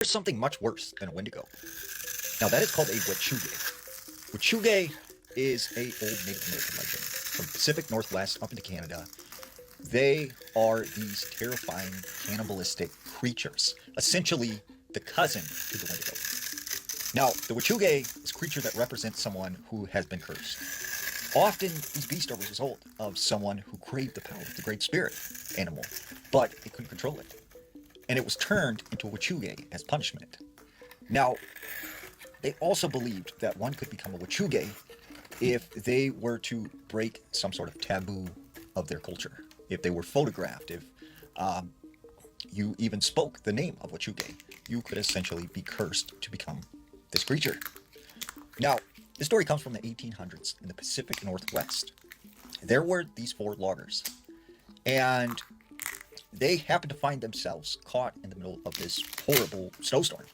There's something much worse than a Wendigo. Now that is called a Wet'suge. Wet'suge is a old Native American legend from the Pacific Northwest up into Canada. They are these terrifying cannibalistic creatures, essentially the cousin to the Wendigo. Now, the Wet'suge is a creature that represents someone who has been cursed. Often, these beasts are a result of someone who craved the power of the Great Spirit animal, but they couldn't control it. And it was turned into a Wet'suge as punishment. Now, they also believed that one could become a Wet'suge if they were to break some sort of taboo of their culture. If they were photographed, if you even spoke the name of Wet'suge, you could essentially be cursed to become this creature. Now, this story comes from the 1800s in the Pacific Northwest. There were these four loggers, and they happened to find themselves caught in the middle of this horrible snowstorm.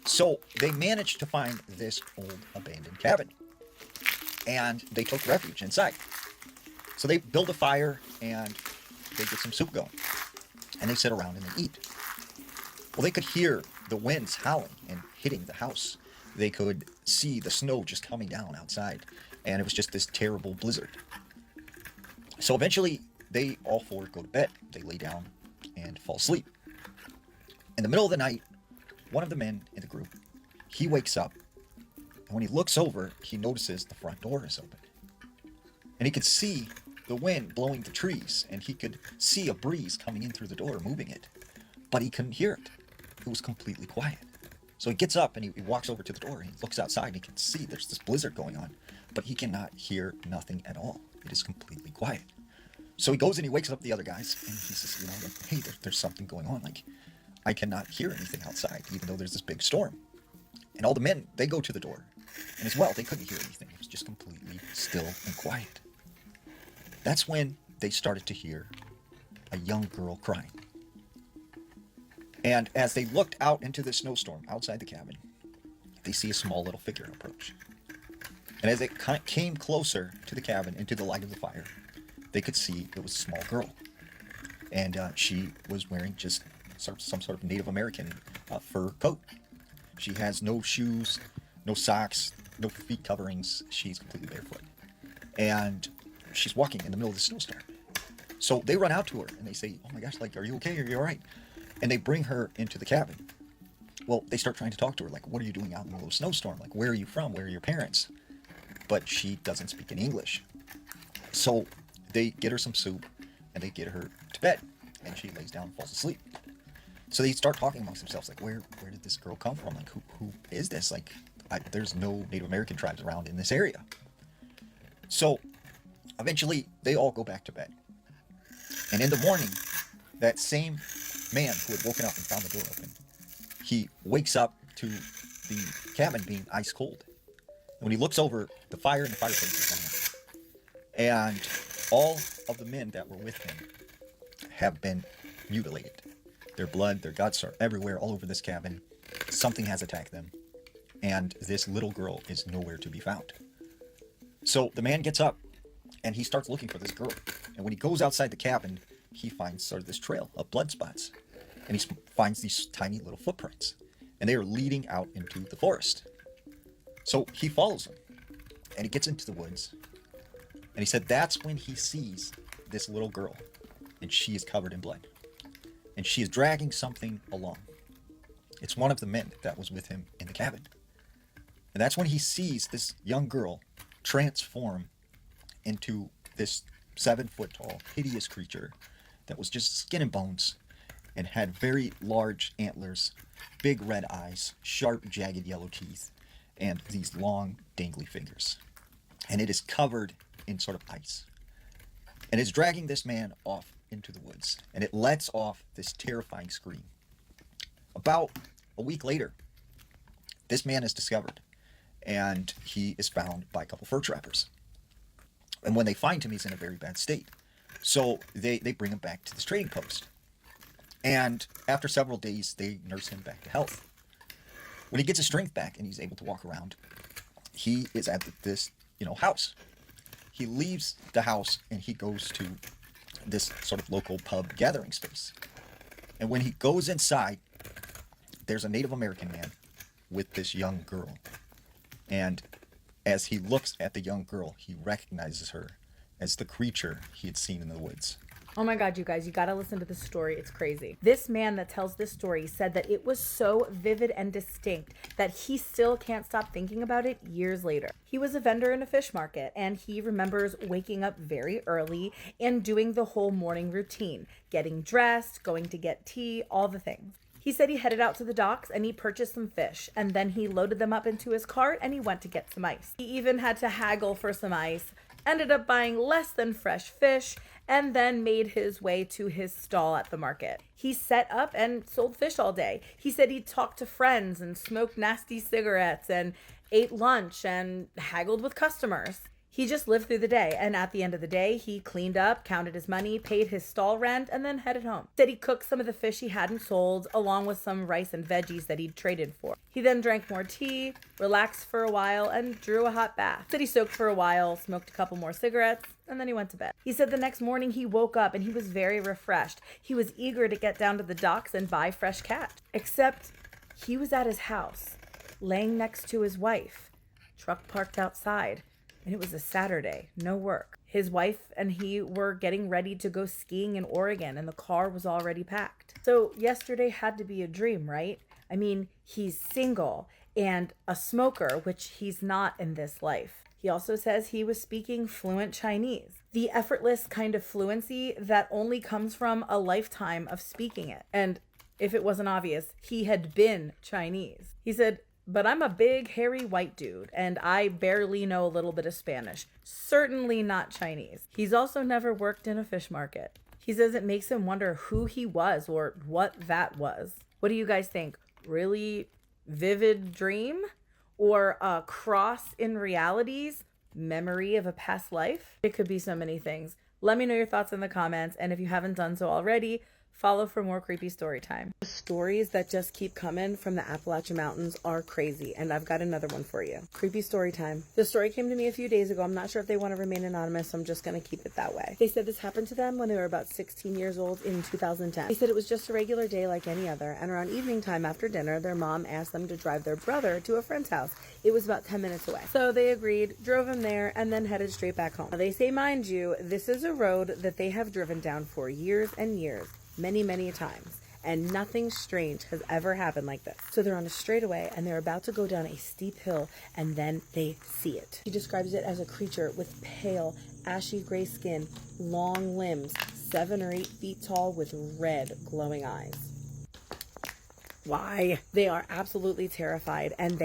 So they managed to find this old abandoned cabin, and they took refuge inside. So they build a fire and they get some soup going, and they sit around and they eat. Well, they could hear the winds howling and hitting the house. They could see the snow just coming down outside, and it was just this terrible blizzard. So eventually, they all four go to bed. They lay down and fall asleep. In the middle of the night, one of the men in the group, he wakes up, and when he looks over, he notices the front door is open. And he could see the wind blowing the trees, and he could see a breeze coming in through the door, moving it. But he couldn't hear it. It was completely quiet. So he gets up and he walks over to the door, and he looks outside, and he can see there's this blizzard going on, but he cannot hear nothing at all. It is completely quiet. So he goes and he wakes up the other guys, and he says, like, hey, there's something going on. Like, I cannot hear anything outside, even though there's this big storm. And all the men, they go to the door. And as well, they couldn't hear anything. It was just completely still and quiet. That's when they started to hear a young girl crying. And as they looked out into the snowstorm outside the cabin, they see a small little figure approach. And as it came closer to the cabin, into the light of the fire, they could see it was a small girl. And she was wearing just some sort of Native American fur coat. She has no shoes, no socks, no feet coverings. She's completely barefoot. And she's walking in the middle of the snowstorm. So they run out to her and they say, oh my gosh, like, are you okay? Are you all right? And they bring her into the cabin. Well, they start trying to talk to her, like, what are you doing out in the middle of a snowstorm? Like, where are you from? Where are your parents? But she doesn't speak any English. So they get her some soup and they get her to bed. And she lays down and falls asleep. So they start talking amongst themselves, like, where did this girl come from? Like, who is this? Like, there's no Native American tribes around in this area. So eventually, they all go back to bed. And in the morning, that same man who had woken up and found the door open, he wakes up to the cabin being ice cold. And when he looks over, the fire in the fireplace is gone out. And all of the men that were with him have been mutilated. Their blood, their guts are everywhere, all over this cabin. Something has attacked them. And this little girl is nowhere to be found. So the man gets up and he starts looking for this girl. And when he goes outside the cabin, he finds sort of this trail of blood spots. And he finds these tiny little footprints. And they are leading out into the forest. So he follows them. And he gets into the woods. And he said that's when he sees this little girl. And she is covered in blood. And she is dragging something along. It's one of the men that was with him in the cabin. And that's when he sees this young girl transform into this 7-foot tall, hideous creature that was just skin and bones and had very large antlers, big red eyes, sharp, jagged yellow teeth, and these long, dangly fingers. And it is covered in sort of ice. And it's dragging this man off into the woods, and it lets off this terrifying scream. About a week later, this man is discovered, and he is found by a couple fur trappers. And when they find him, he's in a very bad state. So they bring him back to this trading post. And after several days, they nurse him back to health. When he gets his strength back and he's able to walk around, he is at this, house. He leaves the house and he goes to this sort of local pub gathering space. And when he goes inside, there's a Native American man with this young girl. And as he looks at the young girl, he recognizes her as the creature he had seen in the woods. Oh my God, you guys, you gotta listen to this story. It's crazy. This man that tells this story said that it was so vivid and distinct that he still can't stop thinking about it years later. He was a vendor in a fish market, and he remembers waking up very early and doing the whole morning routine, getting dressed, going to get tea, all the things. He said he headed out to the docks and he purchased some fish, and then he loaded them up into his cart and he went to get some ice. He even had to haggle for some ice, ended up buying less than fresh fish, and then made his way to his stall at the market. He set up and sold fish all day. He said he talked to friends and smoked nasty cigarettes and ate lunch and haggled with customers. He just lived through the day, and at the end of the day, he cleaned up, counted his money, paid his stall rent, and then headed home. Said he cooked some of the fish he hadn't sold, along with some rice and veggies that he'd traded for. He then drank more tea, relaxed for a while, and drew a hot bath. Said he soaked for a while, smoked a couple more cigarettes, and then he went to bed. He said the next morning he woke up and he was very refreshed. He was eager to get down to the docks and buy fresh catch. Except he was at his house, laying next to his wife, truck parked outside. And it was a Saturday, no work. His wife and he were getting ready to go skiing in Oregon, and the car was already packed. So yesterday had to be a dream, right? I mean, he's single and a smoker, which he's not in this life. He also says he was speaking fluent Chinese, the effortless kind of fluency that only comes from a lifetime of speaking it. And if it wasn't obvious, he had been Chinese. He said, "But I'm a big, hairy white dude, and I barely know a little bit of Spanish. Certainly not Chinese." He's also never worked in a fish market. He says it makes him wonder who he was or what that was. What do you guys think? Really vivid dream? Or a cross in realities? Memory of a past life? It could be so many things. Let me know your thoughts in the comments, and if you haven't done so already, follow for more creepy story time. The stories that just keep coming from the Appalachian Mountains are crazy, and I've got another one for you. Creepy story time. The story came to me a few days ago. I'm not sure if they want to remain anonymous, so I'm just going to keep it that way. They said this happened to them when they were about 16 years old in 2010. They said it was just a regular day like any other, and around evening time after dinner, their mom asked them to drive their brother to a friend's house. It was about 10 minutes away. So they agreed, drove him there, and then headed straight back home. Now, they say, mind you, this is a road that they have driven down for years and years. Many times, and nothing strange has ever happened like this. So they're on a straightaway and they're about to go down a steep hill, and then they see it. He describes it as a creature with pale, ashy gray skin, long limbs, 7 or 8 feet tall with red glowing eyes. Why? They are absolutely terrified, and they